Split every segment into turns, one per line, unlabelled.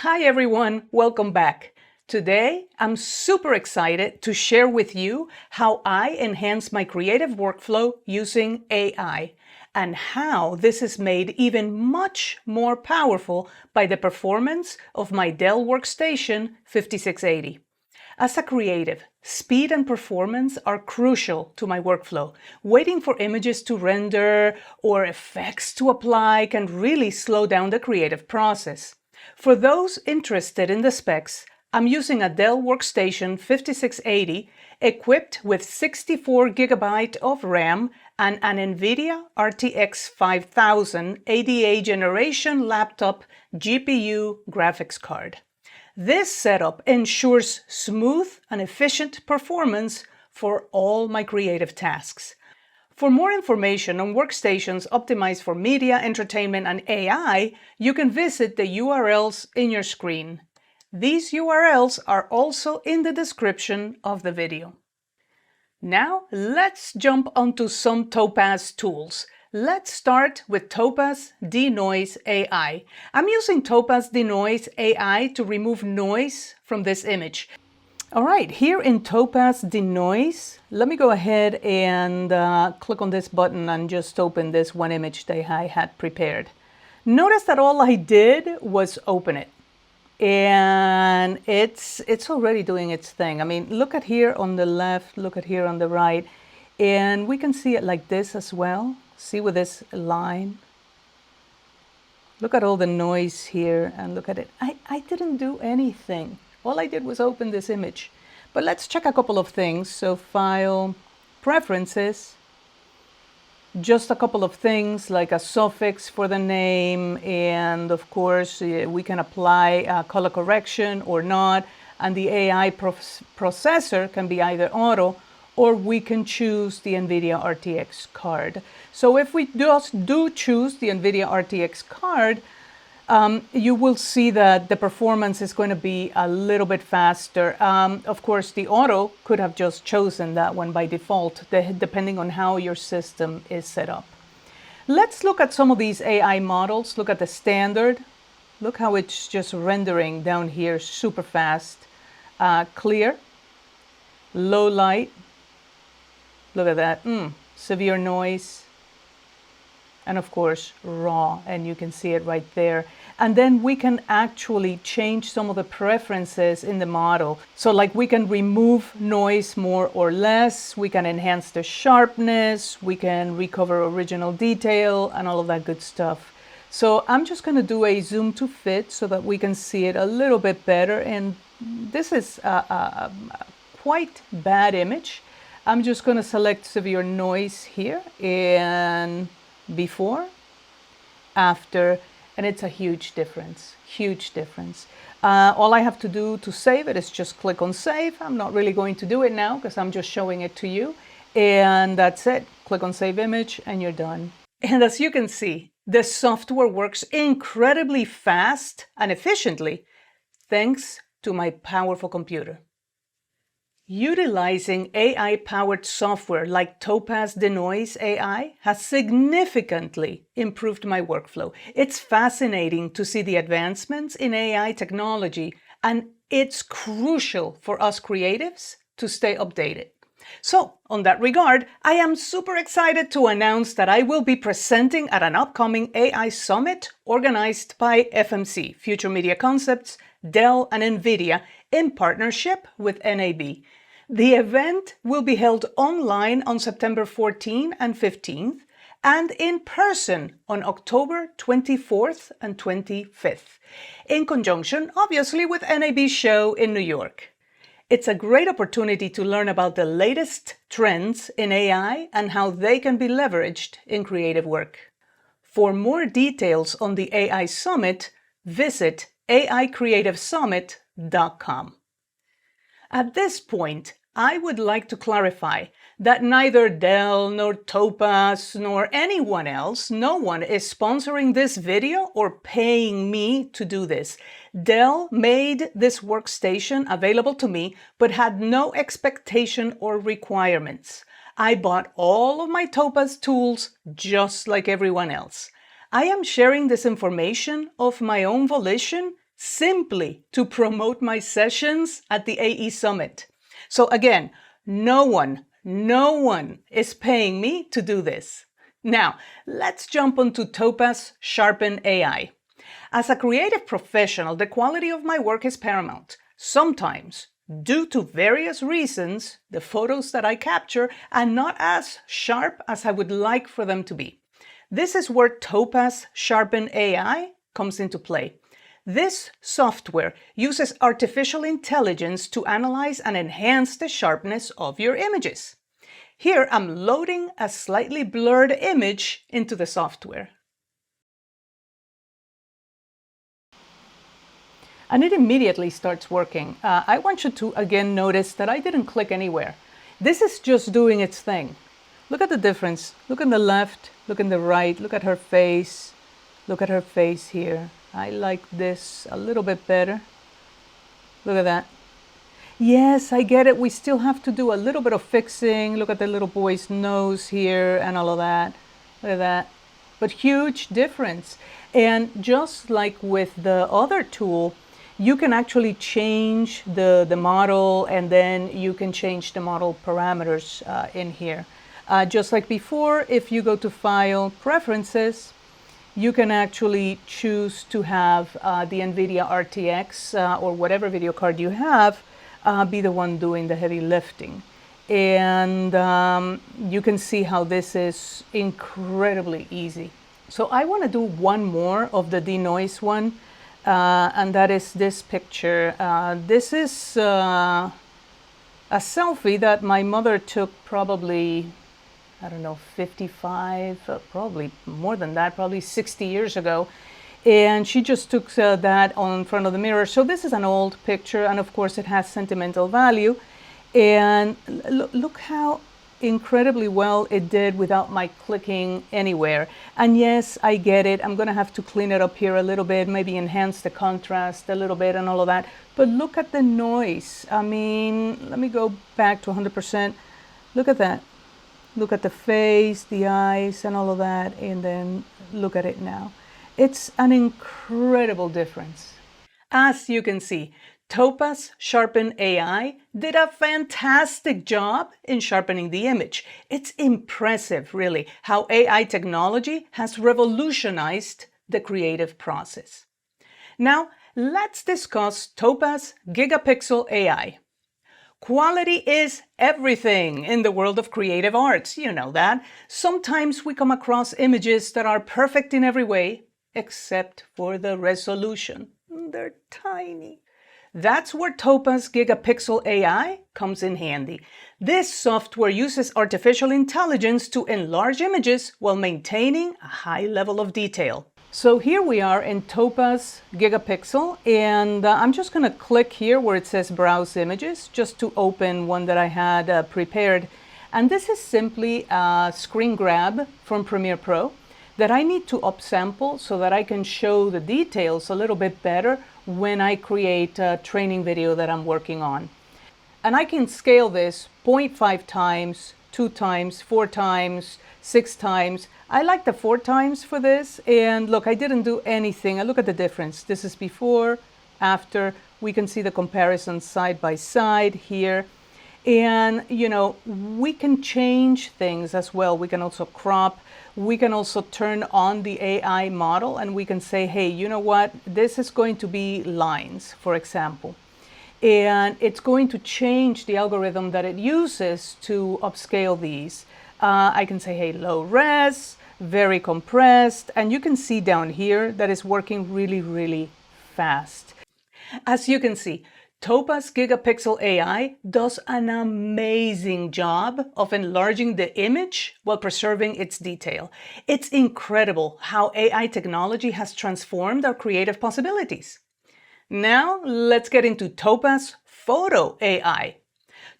Hi everyone, welcome back. Today, I'm super excited to share with you how I enhance my creative workflow using AI and how this is made even much more powerful by the performance of my Dell workstation 5680. As a creative, speed and performance are crucial to my workflow. Waiting for images to render or effects to apply can really slow down the creative process. For those interested in the specs, I'm using a Dell workstation 5680 equipped with 64GB of RAM and an Nvidia RTX 5000 ADA generation laptop GPU graphics card. This setup ensures smooth and efficient performance for all my creative tasks. For more information on workstations optimized for media, entertainment, and AI, you can visit the URLs in your screen. These URLs are also in the description of the video. Now, let's jump onto some Topaz tools. Let's start with Topaz Denoise AI. I'm using Topaz Denoise AI to remove noise from this image. All right, here in Topaz Denoise, let me go ahead and click on this button and just open this one image that I had prepared. Notice that all I did was open it. And it's already doing its thing. I mean, look at here on the left, look at here on the right, and we can see it like this as well. See with this line. Look at all the noise here and look at it. I didn't do anything. All I did was open this image. But let's check a couple of things. So File, Preferences, just a couple of things like a suffix for the name, and of course we can apply color correction or not, and the AI processor can be either auto or we can choose the Nvidia RTX card. So if we just do choose the Nvidia RTX card, you will see that the performance is going to be a little bit faster. Of course, the auto could have just chosen that one by default, depending on how your system is set up. Let's look at some of these AI models. Look at the standard. Look how it's just rendering down here super fast. Clear, low light. Look at that. Severe noise. And of course, raw, and you can see it right there. And then we can actually change some of the preferences in the model. So like we can remove noise more or less, we can enhance the sharpness, we can recover original detail and all of that good stuff. So I'm just going to do a zoom to fit so that we can see it a little bit better. And this is a quite bad image. I'm just going to select severe noise here and before, after, and it's a huge difference, huge difference. All I have to do to save it is just click on save. I'm not really going to do it now because I'm just showing it to you. And that's it. Click on save image and you're done. And as you can see, the software works incredibly fast and efficiently thanks to my powerful computer. Utilizing AI-powered software like Topaz Denoise AI has significantly improved my workflow. It's fascinating to see the advancements in AI technology, and it's crucial for us creatives to stay updated. So, on that regard, I am super excited to announce that I will be presenting at an upcoming AI summit organized by FMC, Future Media Concepts, Dell, and Nvidia in partnership with NAB. The event will be held online on September 14 and 15th and in person on October 24th and 25th, in conjunction, obviously, with NAB's show in New York. It's a great opportunity to learn about the latest trends in AI and how they can be leveraged in creative work. For more details on the AI Summit, visit aicreativesummit.com. At this point, I would like to clarify that neither Dell nor Topaz nor anyone else, no one is sponsoring this video or paying me to do this. Dell made this workstation available to me but had no expectation or requirements. I bought all of my Topaz tools just like everyone else. I am sharing this information of my own volition simply to promote my sessions at the AE Summit. So again, no one is paying me to do this. Now, let's jump onto Topaz Sharpen AI. As a creative professional, the quality of my work is paramount. Sometimes, due to various reasons, the photos that I capture are not as sharp as I would like for them to be. This is where Topaz Sharpen AI comes into play. This software uses artificial intelligence to analyze and enhance the sharpness of your images. Here, I'm loading a slightly blurred image into the software. And it immediately starts working. I want you to again notice that I didn't click anywhere. This is just doing its thing. Look at the difference. Look on the left, look on the right, look at her face. Look at her face here. I like this a little bit better. Look at that. Yes, I get it. We still have to do a little bit of fixing. Look at the little boy's nose here and all of that. Look at that. But huge difference. And just like with the other tool, you can actually change the model, and then you can change the model parameters in here. Just like before, if you go to File, Preferences, you can actually choose to have the Nvidia RTX or whatever video card you have be the one doing the heavy lifting. And you can see how this is incredibly easy. So I want to do one more of the denoise one, and that is this picture. This is a selfie that my mother took probably, I don't know, 55, probably more than that, probably 60 years ago. And she just took that on front of the mirror. So this is an old picture, and of course it has sentimental value. And look how incredibly well it did without my clicking anywhere. And yes, I get it. I'm gonna have to clean it up here a little bit, maybe enhance the contrast a little bit and all of that. But look at the noise. I mean, let me go back to 100%. Look at that. Look at the face, the eyes, and all of that, and then look at it now. It's an incredible difference. As you can see, Topaz Sharpen AI did a fantastic job in sharpening the image. It's impressive, really, how AI technology has revolutionized the creative process. Now, let's discuss Topaz Gigapixel AI. Quality is everything in the world of creative arts, you know that. Sometimes we come across images that are perfect in every way, except for the resolution. They're tiny. That's where Topaz Gigapixel AI comes in handy. This software uses artificial intelligence to enlarge images while maintaining a high level of detail. So here we are in Topaz Gigapixel, and I'm just going to click here where it says Browse Images just to open one that I had prepared. And this is simply a screen grab from Premiere Pro that I need to upsample so that I can show the details a little bit better when I create a training video that I'm working on. And I can scale this 0.5 times, 2 times, 4 times, 6 times. I like the 4 times for this. And look, I didn't do anything. And look at the difference. This is before, after. We can see the comparison side by side here. And, you know, we can change things as well. We can also crop. We can also turn on the AI model, and we can say, hey, you know what? This is going to be lines, for example. And it's going to change the algorithm that it uses to upscale these. I can say, hey, low res, very compressed. And you can see down here that it's working really, really fast. As you can see, Topaz Gigapixel AI does an amazing job of enlarging the image while preserving its detail. It's incredible how AI technology has transformed our creative possibilities. Now, let's get into Topaz Photo AI.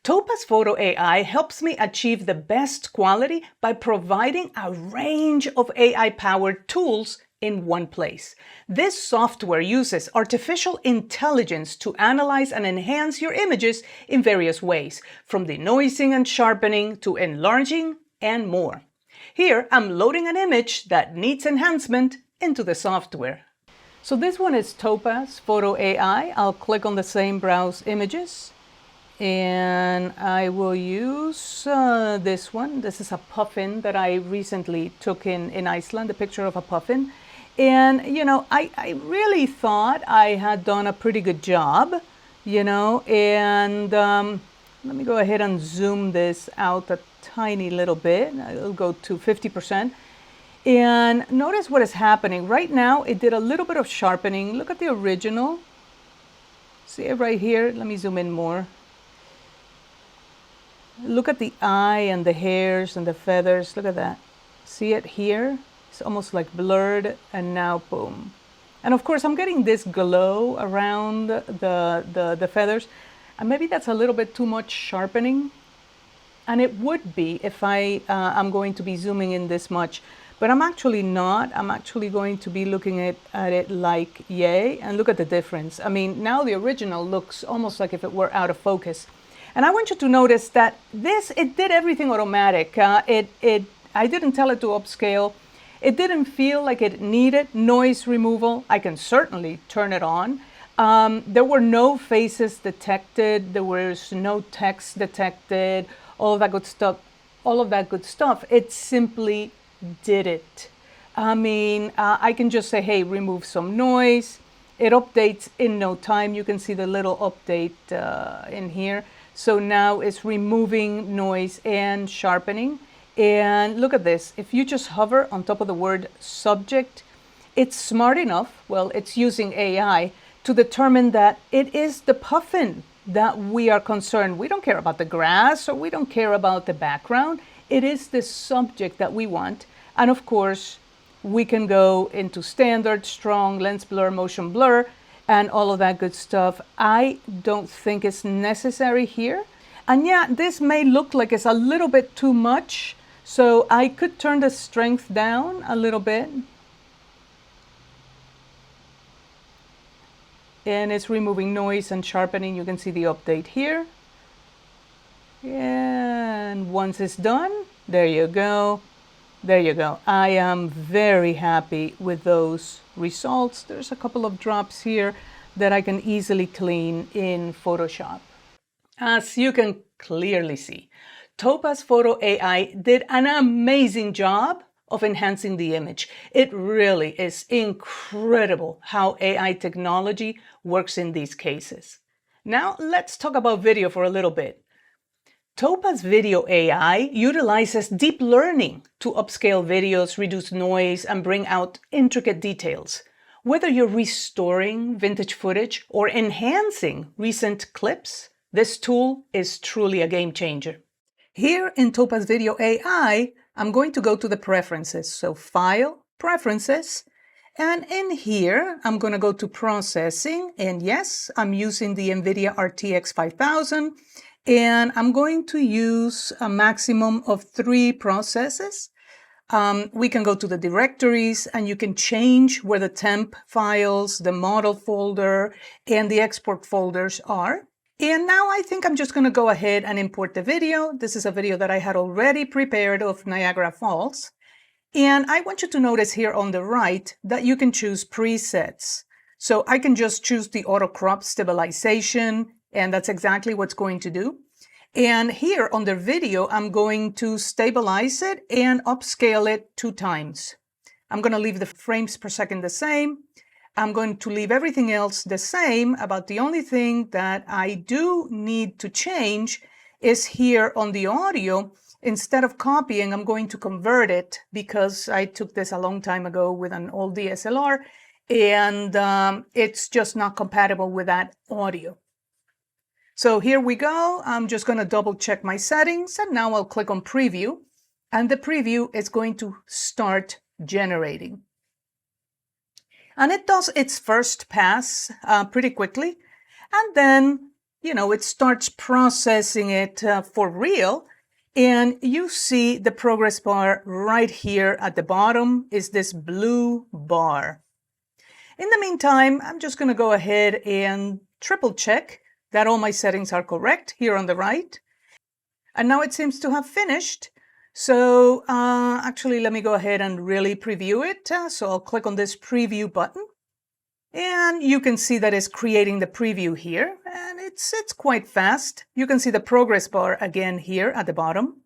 Topaz Photo AI helps me achieve the best quality by providing a range of AI-powered tools in one place. This software uses artificial intelligence to analyze and enhance your images in various ways, from denoising and sharpening to enlarging and more. Here, I'm loading an image that needs enhancement into the software. So this one is Topaz Photo AI. I'll click on the same browse images and I will use this one. This is a puffin that I recently took in Iceland, a picture of a puffin. And, you know, I really thought I had done a pretty good job, you know, and let me go ahead and zoom this out a tiny little bit. I'll go to 50%. And notice what is happening. Right now, it did a little bit of sharpening. Look at the original. See it right here? Let me zoom in more. Look at the eye and the hairs and the feathers. Look at that. See it here? It's almost like blurred, and now boom. And of course, I'm getting this glow around the feathers. And maybe that's a little bit too much sharpening. And it would be if I'm going to be zooming in this much. But I'm actually not. I'm actually going to be looking at it like yay. And look at the difference. I mean, now the original looks almost like if it were out of focus. And I want you to notice that it did everything automatic. I didn't tell it to upscale. It didn't feel like it needed noise removal. I can certainly turn it on. There were no faces detected. There was no text detected. All of that good stuff. It simply did it. I mean, I can just say, hey, remove some noise. It updates in no time. You can see the little update in here. So now it's removing noise and sharpening. And look at this. If you just hover on top of the word subject, it's smart enough, well, it's using AI to determine that it is the puffin that we are concerned. We don't care about the grass or we don't care about the background. It is the subject that we want. And of course, we can go into standard, strong, lens blur, motion blur, and all of that good stuff. I don't think it's necessary here. And yeah, this may look like it's a little bit too much. So I could turn the strength down a little bit. And it's removing noise and sharpening. You can see the update here. And once it's done, there you go. There you go. I am very happy with those results. There's a couple of drops here that I can easily clean in Photoshop. As you can clearly see, Topaz Photo AI did an amazing job of enhancing the image. It really is incredible how AI technology works in these cases. Now let's talk about video for a little bit. Topaz Video AI utilizes deep learning to upscale videos, reduce noise, and bring out intricate details. Whether you're restoring vintage footage or enhancing recent clips, this tool is truly a game changer. Here in Topaz Video AI, I'm going to go to the preferences. So File, Preferences, and in here, I'm going to go to Processing. And yes, I'm using the Nvidia RTX 5000. And I'm going to use a maximum of 3 processes. We can go to the directories and you can change where the temp files, the model folder, and the export folders are. And now I think I'm just going to go ahead and import the video. This is a video that I had already prepared of Niagara Falls. And I want you to notice here on the right that you can choose presets. So I can just choose the auto crop stabilization, and that's exactly what's going to do. And here on the video, I'm going to stabilize it and upscale it 2 times. I'm going to leave the frames per second the same. I'm going to leave everything else the same. About the only thing that I do need to change is here on the audio. Instead of copying, I'm going to convert it because I took this a long time ago with an old DSLR and it's just not compatible with that audio. So here we go. I'm just going to double check my settings and now I'll click on preview and the preview is going to start generating. And it does its first pass pretty quickly. And then, you know, it starts processing it for real. And you see the progress bar right here at the bottom is this blue bar. In the meantime, I'm just going to go ahead and triple check that all my settings are correct here on the right. And now it seems to have finished. So actually, let me go ahead and really preview it. So I'll click on this preview button. And you can see that it's creating the preview here, and it's quite fast. You can see the progress bar again here at the bottom.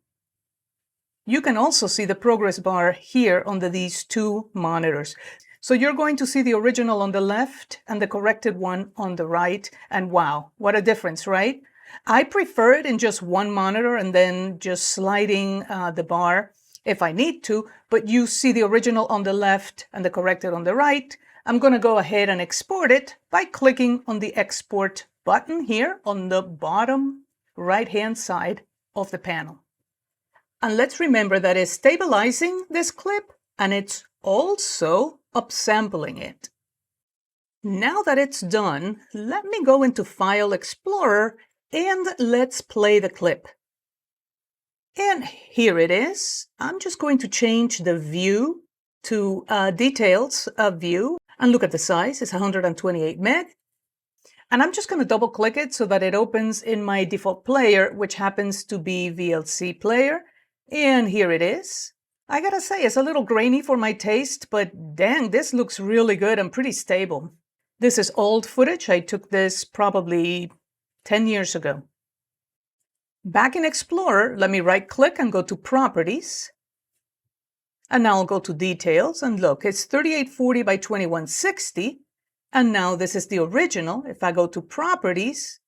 You can also see the progress bar here on these two monitors. So you're going to see the original on the left and the corrected one on the right. And wow, what a difference, right? I prefer it in just one monitor and then just sliding the bar if I need to, but you see the original on the left and the corrected on the right. I'm going to go ahead and export it by clicking on the export button here on the bottom right-hand side of the panel. And let's remember that it's stabilizing this clip and it's also upsampling it. Now that it's done, let me go into File Explorer and let's play the clip. And here it is. I'm just going to change the view to Details of View and look at the size. It's 128 meg. And I'm just going to double click it so that it opens in my default player, which happens to be VLC player. And here it is. I gotta say, it's a little grainy for my taste, but dang, this looks really good and pretty stable. This is old footage. I took this probably 10 years ago. Back in Explorer, let me right click and go to Properties. And now I'll go to Details and look, it's 3840 by 2160. And now this is the original. If I go to Properties,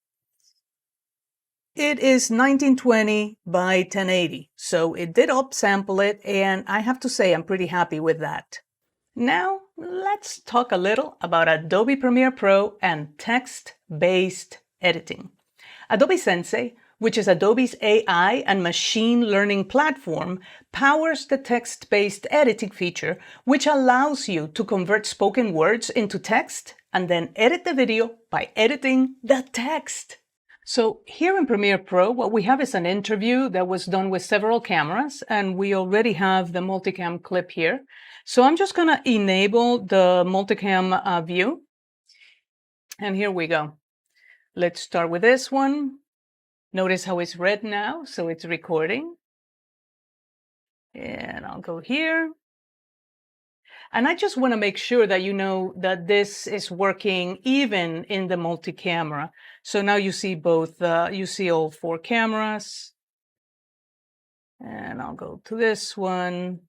it is 1920 by 1080. So it did upsample it, and I have to say I'm pretty happy with that. Now let's talk a little about Adobe Premiere Pro and text-based editing. Adobe Sensei, which is Adobe's AI and machine learning platform, powers the text-based editing feature, which allows you to convert spoken words into text and then edit the video by editing the text. So here in Premiere Pro, what we have is an interview that was done with several cameras, and we already have the multicam clip here. So I'm just going to enable the multicam view. And here we go. Let's start with this one. Notice how it's red now, so it's recording. And I'll go here. And I just want to make sure that you know that this is working even in the multi-camera. So now you see both, you see all four cameras. And I'll go to this one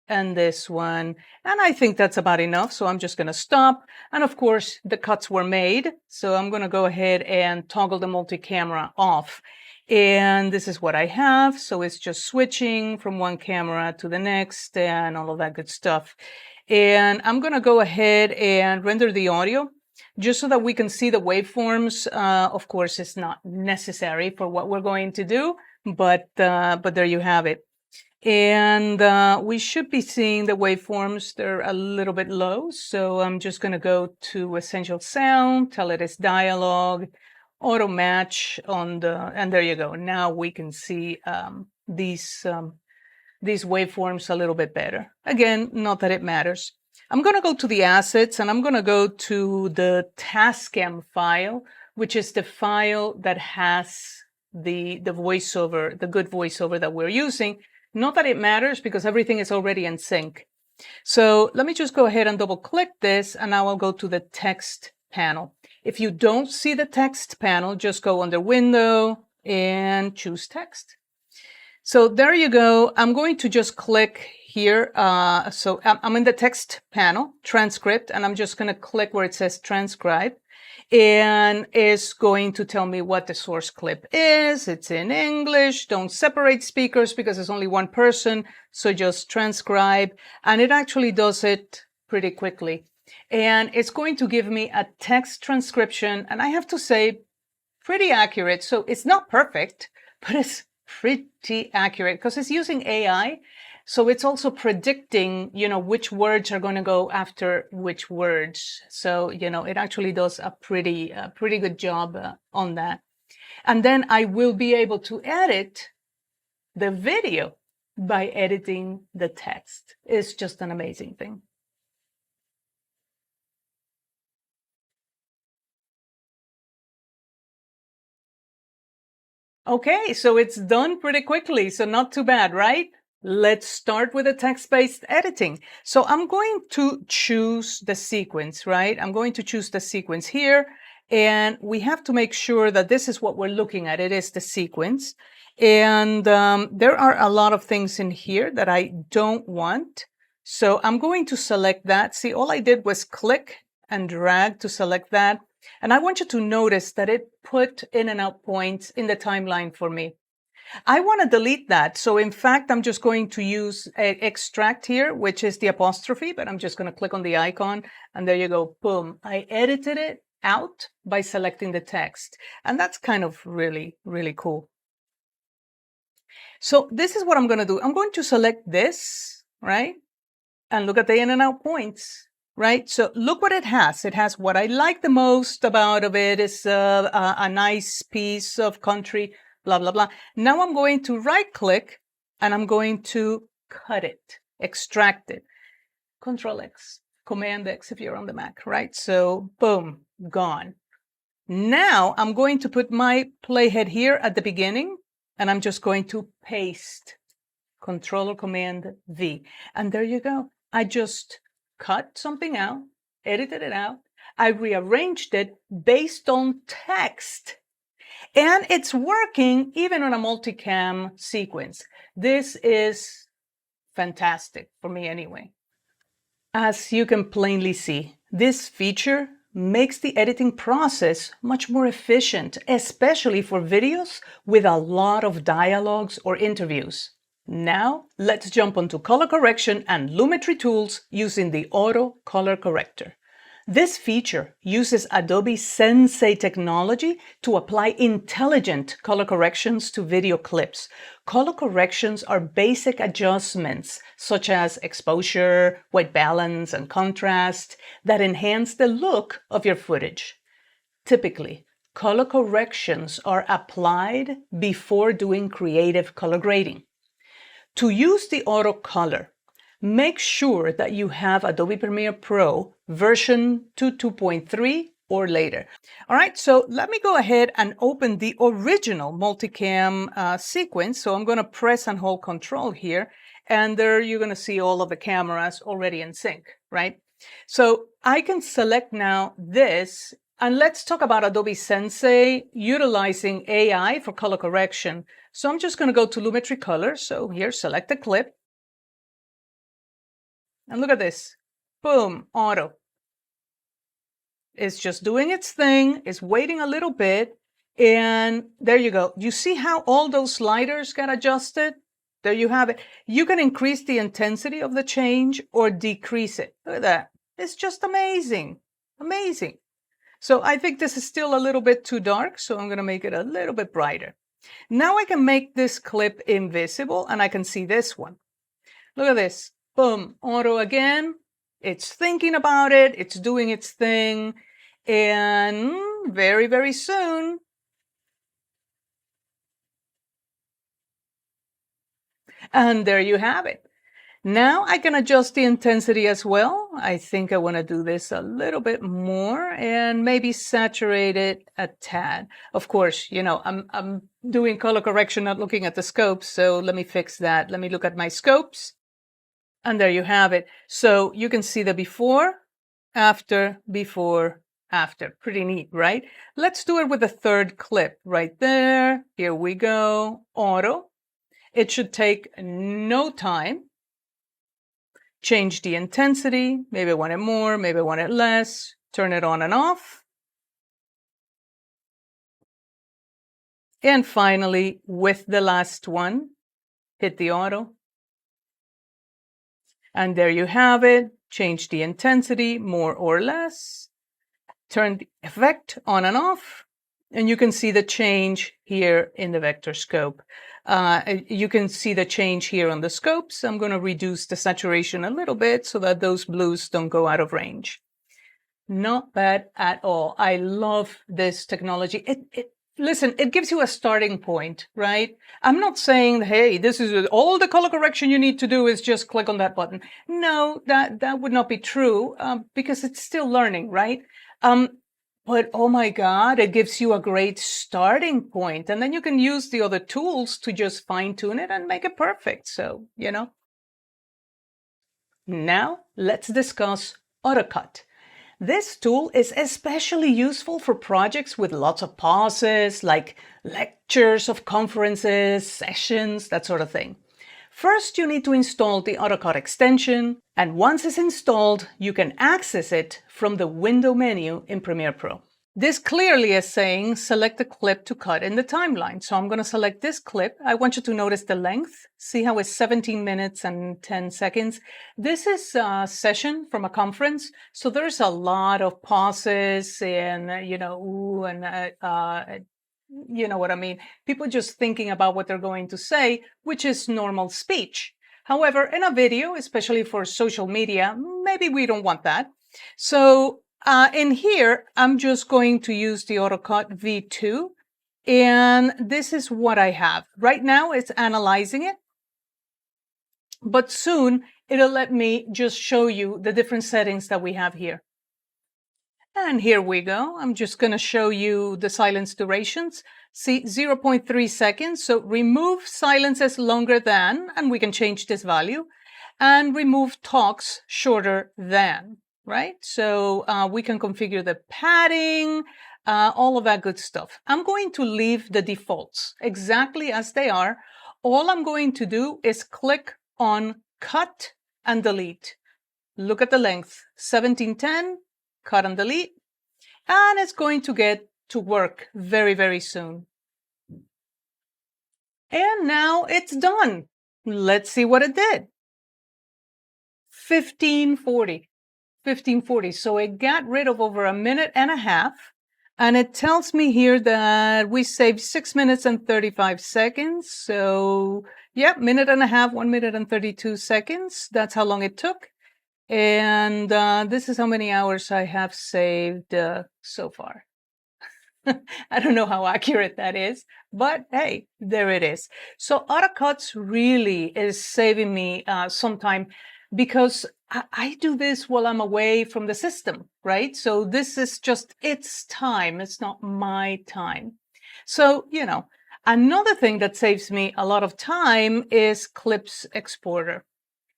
and this one. And I think that's about enough. So I'm just going to stop. And of course, the cuts were made. So I'm going to go ahead and toggle the multi-camera off. And this is what I have. So it's just switching from one camera to the next and all of that good stuff. And I'm going to go ahead and render the audio just so that we can see the waveforms. Of course, it's not necessary for what we're going to do, but there you have it. And we should be seeing the waveforms. They're a little bit low. So I'm just going to go to Essential Sound, tell it it's dialogue, auto match on the, and there you go. Now we can see these waveforms a little bit better. Again, not that it matters. I'm going to go to the assets and I'm going to go to the Tascam file, which is the file that has the voiceover, the good voiceover that we're using. Not that it matters because everything is already in sync. So let me just go ahead and double click this and now I'll go to the text panel. If you don't see the text panel, just go under Window and choose Text. So there you go. I'm going to just click here. So I'm in the text panel, transcript, and I'm just going to click where it says transcribe. And it's going to tell me what the source clip is. It's in English. Don't separate speakers because it's only one person. So just transcribe. And it actually does it pretty quickly. And it's going to give me a text transcription. And I have to say, pretty accurate. So it's not perfect, but it's pretty accurate because it's using AI. So it's also predicting, which words are going to go after which words. So, it actually does a pretty good job on that. And then I will be able to edit the video by editing the text. It's just an amazing thing. Okay, so it's done pretty quickly. So not too bad, right? Let's start with the text-based editing. So I'm going to choose the sequence, right? I'm going to choose the sequence here, and we have to make sure that this is what we're looking at. It is the sequence. And there are a lot of things in here that I don't want. So I'm going to select that. See, all I did was click and drag to select that. And I want you to notice that it put in and out points in the timeline for me. I want to delete that. So in fact, I'm just going to use extract here, which is the apostrophe, but I'm just going to click on the icon and there you go. Boom. I edited it out by selecting the text. And that's kind of really, really cool. So this is what I'm going to do. I'm going to select this, right? And look at the in and out points. Right? So look what it has. It has what I like the most about it is a nice piece of country, blah, blah, blah. Now I'm going to right click and I'm going to cut it, extract it. Control X, Command X if you're on the Mac, right? So boom, gone. Now I'm going to put my playhead here at the beginning and I'm just going to paste. Control or Command V. And there you go. I just cut something out, edited it out. I rearranged it based on text. And it's working even on a multicam sequence. This is fantastic for me anyway. As you can plainly see, this feature makes the editing process much more efficient, especially for videos with a lot of dialogues or interviews. Now, let's jump onto color correction and Lumetri tools using the Auto Color Corrector. This feature uses Adobe Sensei technology to apply intelligent color corrections to video clips. Color corrections are basic adjustments such as exposure, white balance, and contrast that enhance the look of your footage. Typically, color corrections are applied before doing creative color grading. To use the auto color, make sure that you have Adobe Premiere Pro version 2.3 or later. All right, so let me go ahead and open the original multicam sequence. So I'm going to press and hold Control here, and there you're going to see all of the cameras already in sync, right? So I can select now this, and let's talk about Adobe Sensei utilizing AI for color correction. So I'm just going to go to Lumetri Color. So here, select the clip. And look at this. Boom, auto. It's just doing its thing. It's waiting a little bit. And there you go. You see how all those sliders got adjusted? There you have it. You can increase the intensity of the change or decrease it. Look at that. It's just amazing. Amazing. So I think this is still a little bit too dark, so I'm going to make it a little bit brighter. Now I can make this clip invisible and I can see this one. Look at this. Boom, auto again. It's thinking about it. It's doing its thing. And very, very soon, and there you have it. Now I can adjust the intensity as well. I think I want to do this a little bit more and maybe saturate it a tad. Of course, you know, I'm doing color correction, not looking at the scopes. So let me fix that. Let me look at my scopes. And there you have it. So you can see the before, after, before, after. Pretty neat, right? Let's do it with the third clip right there. Here we go. Auto. It should take no time. Change the intensity. Maybe I want it more, maybe I want it less. Turn it on and off. And finally, with the last one, hit the auto. And there you have it. Change the intensity, more or less. Turn the effect on and off. And you can see the change here in the vector scope. You can see the change here on the scopes. I'm going to reduce the saturation a little bit so that those blues don't go out of range. Not bad at all. I love this technology. Listen, it gives you a starting point, right? I'm not saying, hey, this is all the color correction you need to do is just click on that button. No, that would not be true because it's still learning, right? But oh my God, it gives you a great starting point. And then you can use the other tools to just fine tune it and make it perfect. So, Now let's discuss AutoCut. This tool is especially useful for projects with lots of pauses, like lectures of conferences, sessions, that sort of thing. First, you need to install the AutoCut extension, and once it's installed, you can access it from the window menu in Premiere Pro. This clearly is saying select a clip to cut in the timeline. So I'm going to select this clip. I want you to notice the length. See how it's 17 minutes and 10 seconds. This is a session from a conference. So there's a lot of pauses and, ooh, and, you know what I mean? People just thinking about what they're going to say, which is normal speech. However, in a video, especially for social media, maybe we don't want that. So in here, I'm just going to use the AutoCut V2, and this is what I have. Right now, it's analyzing it, but soon it'll let me just show you the different settings that we have here. And here we go. I'm just going to show you the silence durations. See, 0.3 seconds. So remove silences longer than, and we can change this value, and remove talks shorter than. Right? So we can configure the padding, all of that good stuff. I'm going to leave the defaults exactly as they are. All I'm going to do is click on cut and delete. Look at the length, 1710, cut and delete, and it's going to get to work very, very soon. And now it's done. Let's see what it did. 1540. 1540. So it got rid of over a minute and a half. And it tells me here that we saved 6 minutes and 35 seconds. So, yeah, minute and a half, 1 minute and 32 seconds. That's how long it took. And this is how many hours I have saved so far. I don't know how accurate that is, but hey, there it is. So AutoCuts really is saving me some time because I do this while I'm away from the system, right? So this is just its time. It's not my time. So, another thing that saves me a lot of time is Clips Exporter.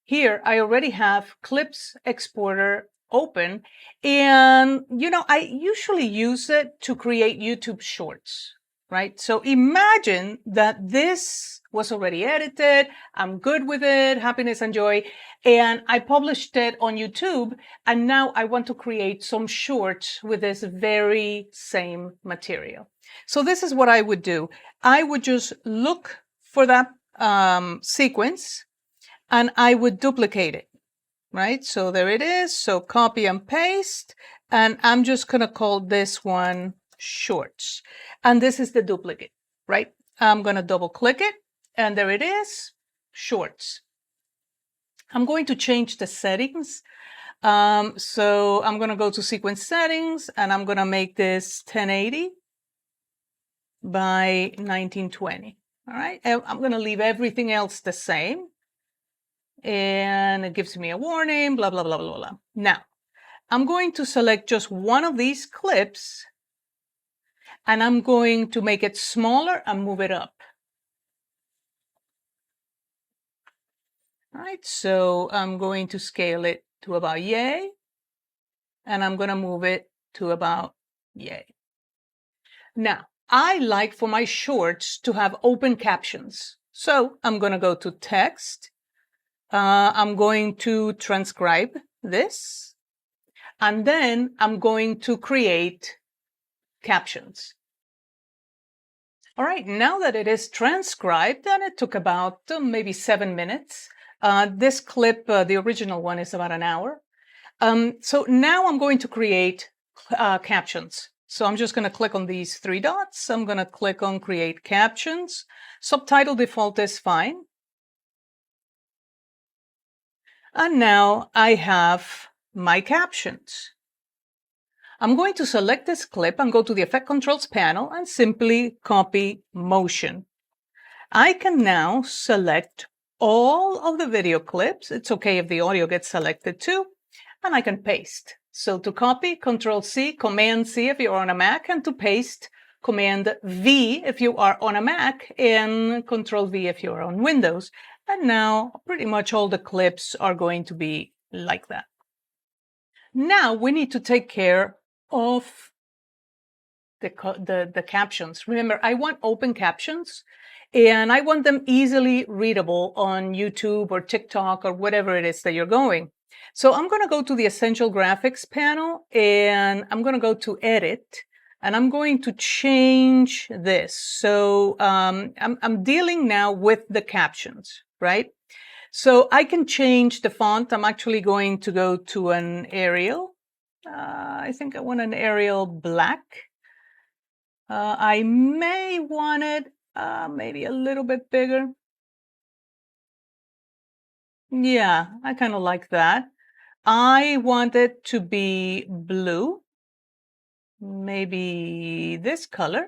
Here, I already have Clips Exporter open, and I usually use it to create YouTube shorts, right? So imagine that this was already edited, I'm good with it, happiness and joy, and I published it on YouTube, and now I want to create some shorts with this very same material. So this is what I would do. I would just look for that sequence, and I would duplicate it. Right? So there it is. So copy and paste. And I'm just going to call this one shorts. And this is the duplicate, right? I'm going to double click it. And there it is, shorts. I'm going to change the settings. So I'm going to go to sequence settings and I'm going to make this 1080 by 1920. All right. And I'm going to leave everything else the same. And it gives me a warning, blah, blah, blah, blah, blah. Now, I'm going to select just one of these clips, and I'm going to make it smaller and move it up. All right, so I'm going to scale it to about yay, and I'm going to move it to about yay. Now, I like for my shorts to have open captions. So I'm going to go to text. I'm going to transcribe this. And then I'm going to create captions. All right, now that it is transcribed, and it took about maybe 7 minutes. This clip, the original one, is about an hour. So now I'm going to create captions. So I'm just going to click on these 3 dots. I'm going to click on Create Captions. Subtitle default is fine. And now I have my captions. I'm going to select this clip and go to the Effect Controls panel and simply copy motion. I can now select all of the video clips. It's okay if the audio gets selected too. And I can paste. So to copy, Control C, Command C if you're on a Mac, and to paste, Command V if you are on a Mac, and Control V if you're on Windows. And now pretty much all the clips are going to be like that. Now we need to take care of the captions. Remember, I want open captions, and I want them easily readable on YouTube or TikTok or whatever it is that you're going. So I'm going to go to the Essential Graphics panel, and I'm going to go to Edit, and I'm going to change this. So I'm dealing now with the captions, right? So I can change the font. I'm actually going to go to an Arial. I think I want an Arial black. I may want it maybe a little bit bigger. Yeah, I kind of like that. I want it to be blue, maybe this color.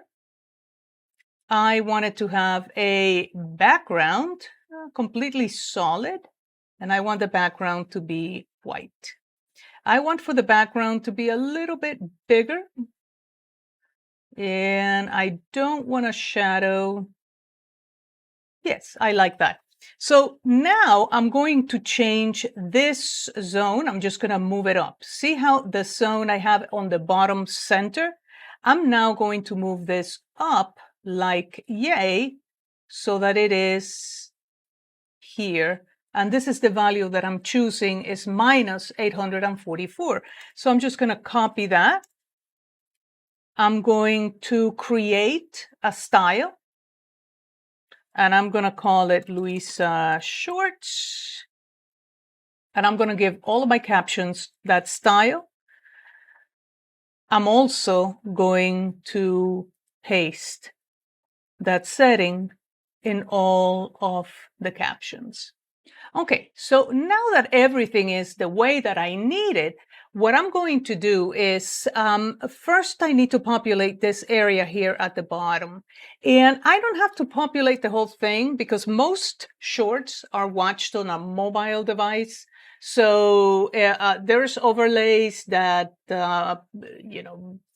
I want it to have a background, completely solid, and I want the background to be white. I want for the background to be a little bit bigger, and I don't want a shadow. Yes, I like that. So now I'm going to change this zone. I'm just going to move it up. See how the zone I have on the bottom center? I'm now going to move this up like yay, so that it is here. And this is the value that I'm choosing is minus 844. So I'm just going to copy that. I'm going to create a style, and I'm going to call it Luisa Shorts. And I'm going to give all of my captions that style. I'm also going to paste that setting in all of the captions. Okay, so now that everything is the way that I need it, what I'm going to do is first I need to populate this area here at the bottom. And I don't have to populate the whole thing because most shorts are watched on a mobile device. So there's overlays that,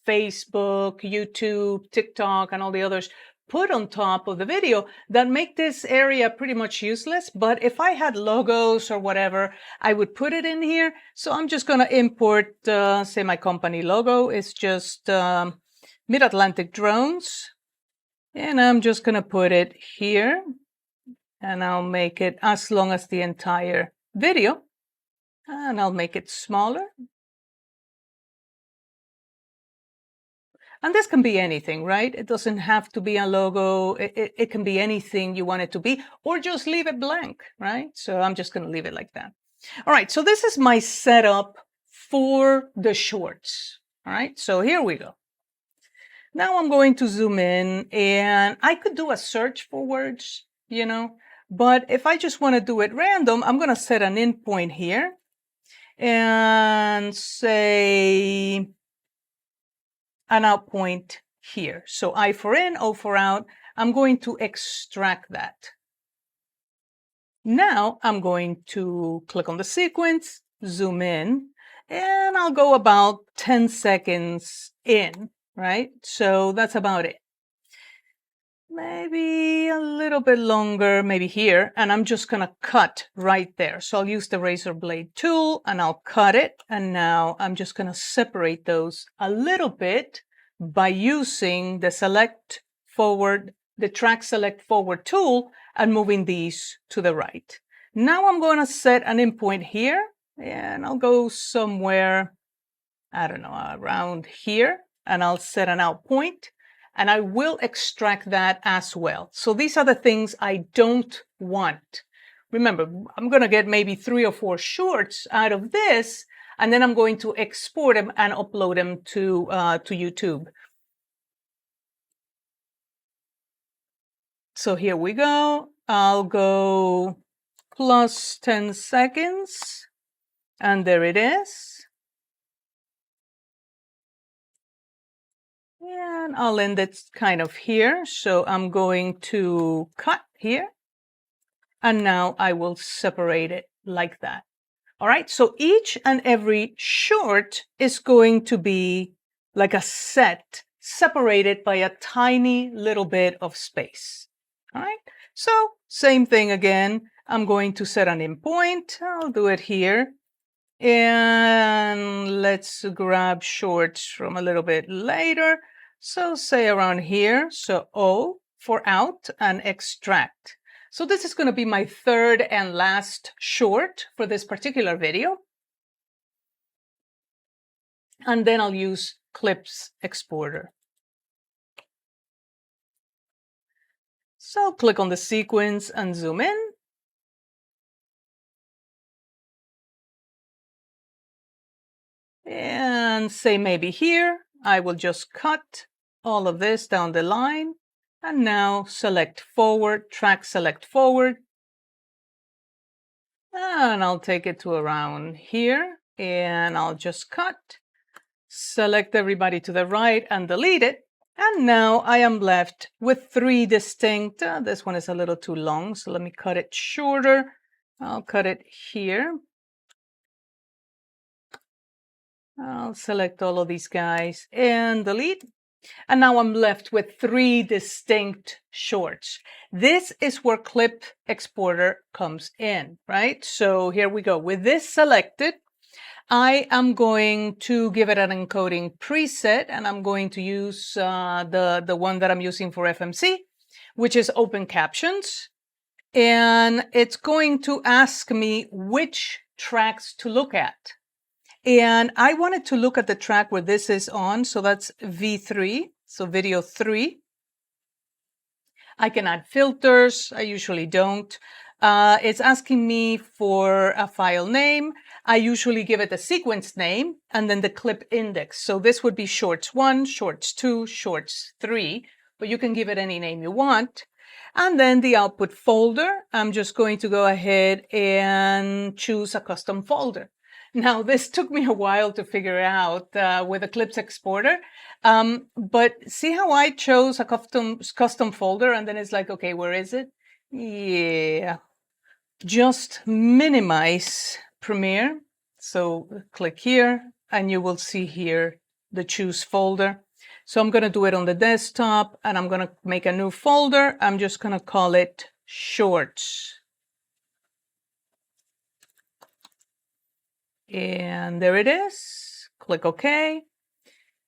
Facebook, YouTube, TikTok, and all the others put on top of the video that make this area pretty much useless. But if I had logos or whatever, I would put it in here. So I'm just going to import, say my company logo is just Mid-Atlantic Drones. And I'm just going to put it here. And I'll make it as long as the entire video. And I'll make it smaller. And this can be anything, right? It doesn't have to be a logo. It can be anything you want it to be, or just leave it blank, right? So I'm just going to leave it like that. All right, so this is my setup for the shorts. All right, so here we go. Now I'm going to zoom in, and I could do a search for words, but if I just want to do it random, I'm going to set an in point here and say an out point here. So I for in, O for out. I'm going to extract that. Now I'm going to click on the sequence, zoom in, and I'll go about 10 seconds in, right? So that's about it. Maybe a little bit longer, maybe here, and I'm just going to cut right there. So I'll use the razor blade tool and I'll cut it. And now I'm just going to separate those a little bit by using the track select forward tool and moving these to the right. Now I'm going to set an in point here, and I'll go somewhere, I don't know, around here, and I'll set an out point, and I will extract that as well. So these are the things I don't want. Remember, I'm going to get maybe 3 or 4 shorts out of this, and then I'm going to export them and upload them to YouTube. So here we go. I'll go plus 10 seconds, and there it is. And I'll end it kind of here. So I'm going to cut here. And now I will separate it like that. All right, so each and every short is going to be like a set separated by a tiny little bit of space. All right, so same thing again. I'm going to set an in point. I'll do it here. And let's grab shorts from a little bit later. So say around here. So O for out and extract. So this is going to be my third and last short for this particular video. And then I'll use Clips Exporter. So click on the sequence and zoom in. And say maybe here, I will just cut all of this down the line. And now select forward, track select forward. And I'll take it to around here. And I'll just cut, select everybody to the right and delete it. And now I am left with three distinct, this one is a little too long, so let me cut it shorter. I'll cut it here. I'll select all of these guys and delete. And now I'm left with three distinct shorts. This is where Clip Exporter comes in, right? So here we go. With this selected, I am going to give it an encoding preset, and I'm going to use the one that I'm using for FMC, which is Open Captions. And it's going to ask me which tracks to look at. And I wanted to look at the track where this is on, so that's V3, so video 3. I can add filters, I usually don't. It's asking me for a file name. I usually give it a sequence name and then the clip index. So this would be shorts 1, shorts 2, shorts 3, but you can give it any name you want. And then the output folder, I'm just going to go ahead and choose a custom folder. Now, this took me a while to figure out with the Clips Exporter, but see how I chose a custom folder and then it's like, okay, where is it? Yeah, just minimize Premiere. So click here and you will see here the choose folder. So I'm going to do it on the desktop and I'm going to make a new folder. I'm just going to call it Shorts. And there it is. Click OK.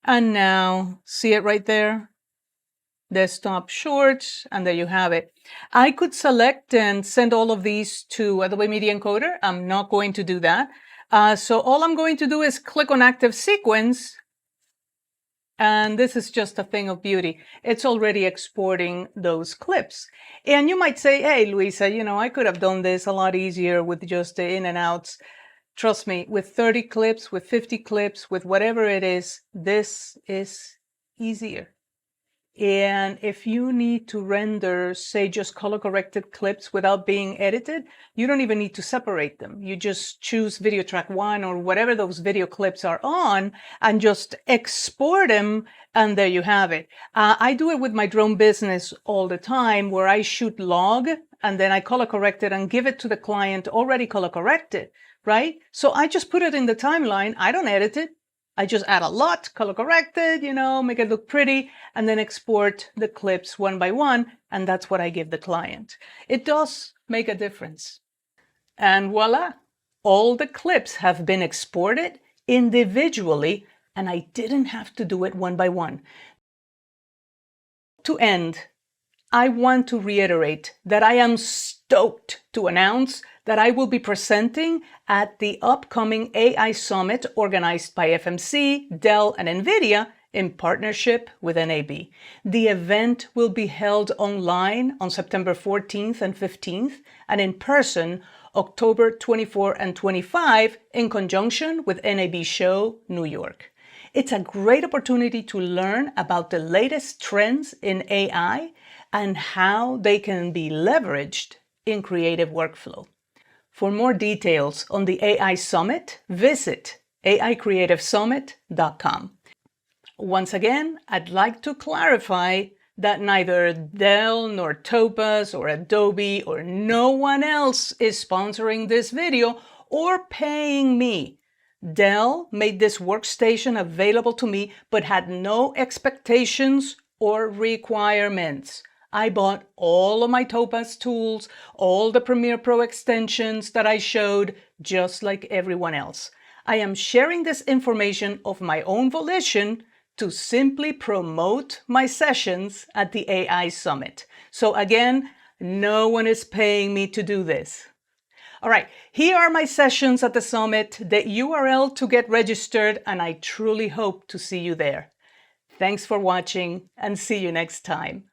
And now see it right there. Desktop Shorts, and there you have it. I could select and send all of these to Adobe Media Encoder. I'm not going to do that. So all I'm going to do is click on Active Sequence. And this is just a thing of beauty. It's already exporting those clips. And you might say, hey, Luisa, you know, I could have done this a lot easier with just the in and outs. Trust me, with 30 clips, with 50 clips, with whatever it is, this is easier. And if you need to render, say, just color-corrected clips without being edited, you don't even need to separate them. You just choose video track 1 or whatever those video clips are on and just export them, and there you have it. I do it with my drone business all the time where I shoot log and then I color-correct it and give it to the client already color-corrected, right? So I just put it in the timeline. I don't edit it. I just add a lot, color corrected, you know, make it look pretty, and then export the clips one by one, and that's what I give the client. It does make a difference. And voila, all the clips have been exported individually, and I didn't have to do it one by one. To end, I want to reiterate that I am stoked to announce that I will be presenting at the upcoming AI Summit organized by FMC, Dell, and Nvidia in partnership with NAB. The event will be held online on September 14th and 15th, and in person October 24 and 25 in conjunction with NAB Show New York. It's a great opportunity to learn about the latest trends in AI and how they can be leveraged in creative workflow. For more details on the AI Summit, visit AICreativeSummit.com. Once again, I'd like to clarify that neither Dell nor Topaz or Adobe or no one else is sponsoring this video or paying me. Dell made this workstation available to me but had no expectations or requirements. I bought all of my Topaz tools, all the Premiere Pro extensions that I showed, just like everyone else. I am sharing this information of my own volition to simply promote my sessions at the AI Summit. So again, no one is paying me to do this. All right, here are my sessions at the summit, the URL to get registered, and I truly hope to see you there. Thanks for watching and see you next time.